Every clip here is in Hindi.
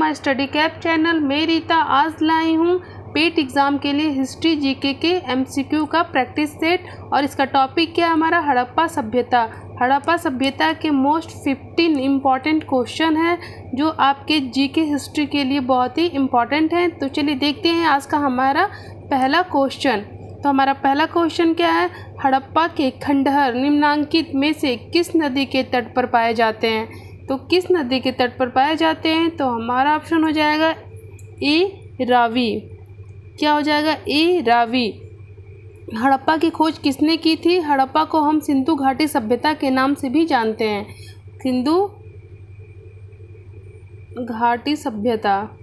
My study cap channel. मैं रीता आज लाई हूँ पेट एग्ज़ाम के लिए हिस्ट्री जीके के एमसीक्यू का प्रैक्टिस सेट और इसका टॉपिक क्या है हमारा हड़प्पा सभ्यता। हड़प्पा सभ्यता के मोस्ट 15 इम्पॉर्टेंट क्वेश्चन है जो आपके जीके हिस्ट्री के लिए बहुत ही इम्पॉर्टेंट है। तो चलिए देखते हैं आज का हमारा पहला क्वेश्चन। तो हमारा पहला क्वेश्चन क्या है, हड़प्पा के खंडहर निम्नांकित में से किस नदी के तट पर पाए जाते हैं। तो किस नदी के तट पर पाए जाते हैं, तो हमारा ऑप्शन हो जाएगा ए रावी। क्या हो जाएगा, ए रावी। हड़प्पा की खोज किसने की थी। हड़प्पा को हम सिंधु घाटी सभ्यता के नाम से भी जानते हैं। सिंधु घाटी सभ्यता,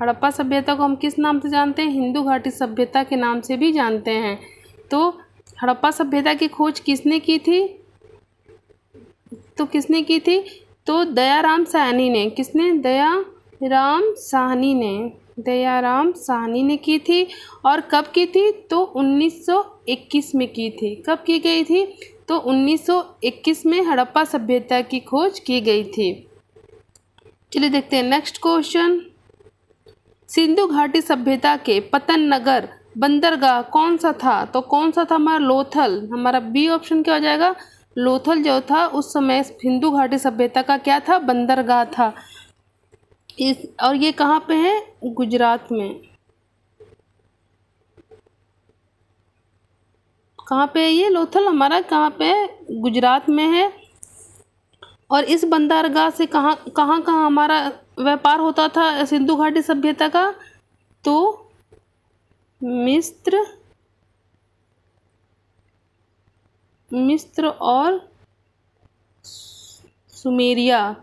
हड़प्पा सभ्यता को हम किस नाम से जानते हैं, हिंदू घाटी सभ्यता के नाम से भी जानते हैं। तो हड़प्पा सभ्यता की खोज किसने की थी, तो किसने की थी, तो दयाराम साहनी ने। किसने, दयाराम साहनी ने की थी। और कब की थी, तो 1921 में की थी। कब की गई थी, तो 1921 में हड़प्पा सभ्यता की खोज की गई थी। चलिए देखते हैं नेक्स्ट क्वेश्चन। सिंधु घाटी सभ्यता के पतन नगर बंदरगाह कौन सा था। तो कौन सा था हमारा, लोथल। हमारा बी ऑप्शन क्या हो जाएगा, लोथल जो था उस समय सिंधु घाटी सभ्यता का क्या था, बंदरगाह था। और ये कहाँ पे है, गुजरात में। कहाँ पे है ये लोथल हमारा, कहाँ पे है, गुजरात में है। और इस बंदरगाह से कहाँ कहाँ हमारा व्यापार होता था सिंधु घाटी सभ्यता का, तो मिस्र और सुमेरिया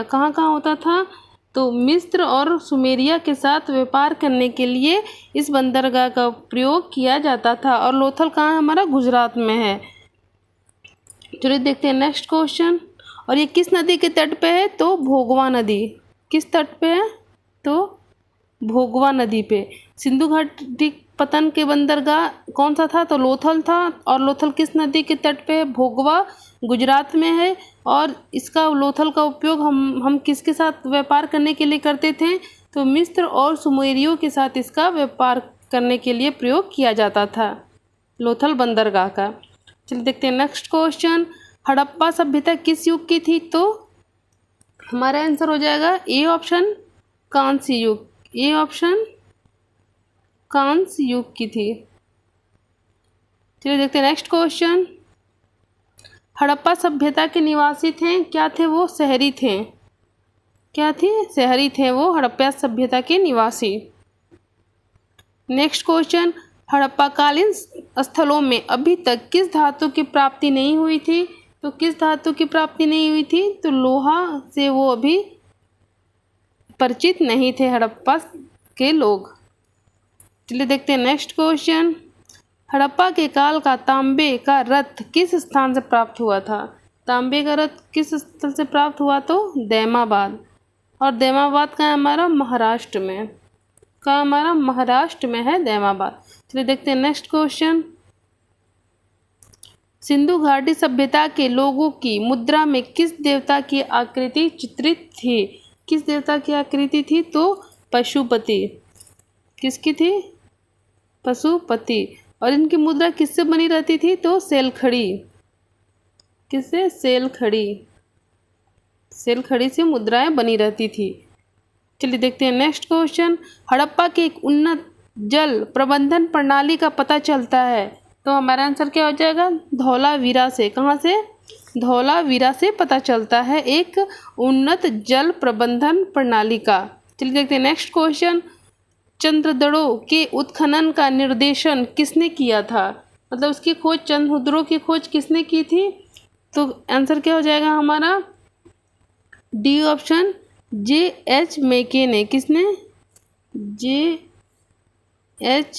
कहाँ होता था, तो मिस्र और सुमेरिया के साथ व्यापार करने के लिए इस बंदरगाह का प्रयोग किया जाता था। और लोथल कहाँ है हमारा, गुजरात में है। चलिए देखते हैं नेक्स्ट क्वेश्चन। और ये किस नदी के तट पे है, तो भोगवा नदी। किस तट पे है, तो भोगवा नदी पे। सिंधु घाटी पतन के बंदरगाह कौन सा था, तो लोथल था। और लोथल किस नदी के तट पे है, भोगवा, गुजरात में है। और इसका लोथल का उपयोग हम किसके साथ व्यापार करने के लिए करते थे, तो मिस्र और सुमेरियों के साथ इसका व्यापार करने के लिए प्रयोग किया जाता था लोथल बंदरगाह का। चलिए देखते हैं नेक्स्ट क्वेश्चन। हड़प्पा सभ्यता किस युग की थी, तो हमारा आंसर हो जाएगा ए ऑप्शन, कांस्य युग। ए ऑप्शन कांस्य युग की थी। चलिए देखते हैं नेक्स्ट क्वेश्चन। हड़प्पा सभ्यता के निवासी थे, क्या थे वो, शहरी थे। क्या थे, शहरी थे वो हड़प्पा सभ्यता के निवासी। Next question. हड़प्पा कालीन स्थलों में अभी तक किस धातु की प्राप्ति नहीं हुई थी। तो किस धातु की प्राप्ति नहीं हुई थी, तो लोहा से वो अभी परिचित नहीं थे हड़प्पा के लोग। चलिए देखते हैं नेक्स्ट क्वेश्चन। हड़प्पा के काल का तांबे का रथ किस स्थान से प्राप्त हुआ था। तांबे का रथ किस स्थल से प्राप्त हुआ, तो दैमाबाद। और दैमाबाद का है हमारा महाराष्ट्र में। का हमारा महाराष्ट्र में है दैमाबाद। चलिए देखते हैं नेक्स्ट क्वेश्चन। सिंधु घाटी सभ्यता के लोगों की मुद्रा में किस देवता की आकृति चित्रित थी। किस देवता की आकृति थी, तो पशुपति। किसकी थी, पशुपति। और इनकी मुद्रा किससे बनी रहती थी, तो सेलखड़ी। किससे, सेलखड़ी से मुद्राएं बनी रहती थी। चलिए देखते हैं नेक्स्ट क्वेश्चन। हड़प्पा के एक उन्नत जल प्रबंधन प्रणाली का पता चलता है, तो हमारा आंसर क्या हो जाएगा, धौलावीरा से। कहाँ से, धौलावीरा से पता चलता है एक उन्नत जल प्रबंधन प्रणाली का। चलिए देखते हैं नेक्स्ट क्वेश्चन। चंद्रद्रोण के उत्खनन का निर्देशन किसने किया था, मतलब उसकी खोज, चंद्रद्रोण की खोज किसने की थी, तो आंसर क्या हो जाएगा हमारा, डी ऑप्शन, जे.एच. मेके ने। किसने, जे.एच.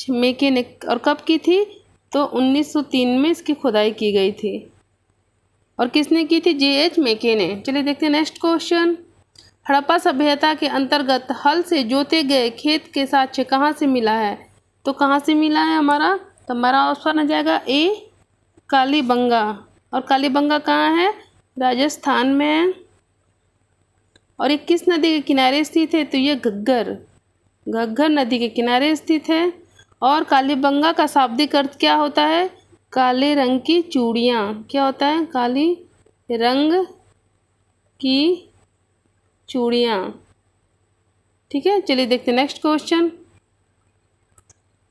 मेके ने। और कब की थी, तो 1903 में इसकी खुदाई की गई थी। और किसने की थी, जे.एच. मेके ने। चलिए देखते हैं नेक्स्ट क्वेश्चन। हड़प्पा सभ्यता के अंतर्गत हल से जोते गए खेत के साक्ष्य कहाँ से मिला है, तो कहाँ से मिला है हमारा, तो हमारा ऑप्शन आ जाएगा ए कालीबंगा। और कालीबंगा कहाँ है? राजस्थान में है। और ये किस नदी के किनारे स्थित है? तो ये घग्गर नदी के किनारे स्थित है। और कालीबंगा का शाब्दिक अर्थ क्या होता है? काले रंग की चूड़ियाँ। क्या होता है? काली रंग की चूड़ियाँ। ठीक है, चलिए देखते हैं नेक्स्ट क्वेश्चन।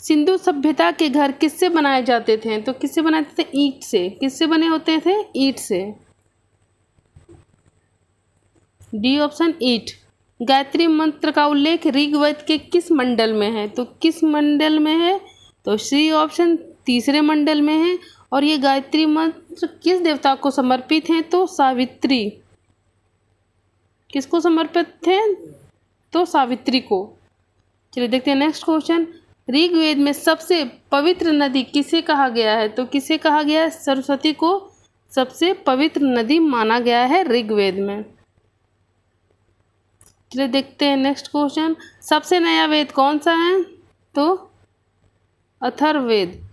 सिंधु सभ्यता के घर किससे बनाए जाते थे? तो किससे बनाते थे? ईंट से। किससे बने होते थे? ईंट से। डी ऑप्शन ईंट। गायत्री मंत्र का उल्लेख ऋग्वेद के किस मंडल में है? तो किस मंडल में है? तो सी ऑप्शन तीसरे मंडल में है। और ये गायत्री मंत्र किस देवता को समर्पित है? तो सावित्री। किसको समर्पित थे? तो सावित्री को। चलिए देखते हैं नेक्स्ट क्वेश्चन। ऋग्वेद में सबसे पवित्र नदी किसे कहा गया है? तो किसे कहा गया है? सरस्वती को सबसे पवित्र नदी माना गया है ऋग्वेद में। चलिए देखते हैं नेक्स्ट क्वेश्चन। सबसे नया वेद कौन सा है? तो अथर्ववेद।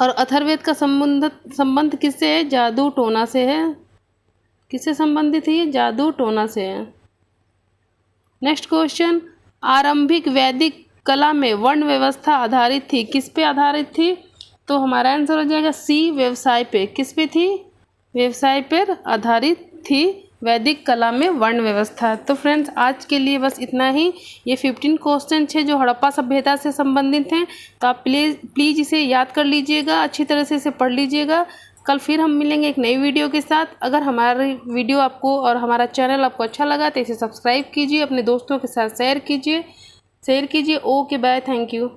और अथर्ववेद का संबंध किससे है? जादू टोना से है। किससे संबंधित है? ये जादू टोना से है। Next question. आरंभिक वैदिक कला में वर्ण व्यवस्था आधारित थी। किस पे आधारित थी? तो हमारा आंसर हो जाएगा सी, व्यवसाय पे। किस पे थी? व्यवसाय पर आधारित थी वैदिक कला में वर्ण व्यवस्था। तो फ्रेंड्स आज के लिए बस इतना ही। ये 15 क्वेश्चन है जो हड़प्पा सभ्यता से संबंधित हैं। तो आप प्लीज़ इसे याद कर लीजिएगा, अच्छी तरह से इसे पढ़ लीजिएगा। कल फिर हम मिलेंगे एक नई वीडियो के साथ। अगर हमारी वीडियो आपको और हमारा चैनल आपको अच्छा लगा तो इसे सब्सक्राइब कीजिए, अपने दोस्तों के साथ शेयर कीजिए। Okay bye, thank you.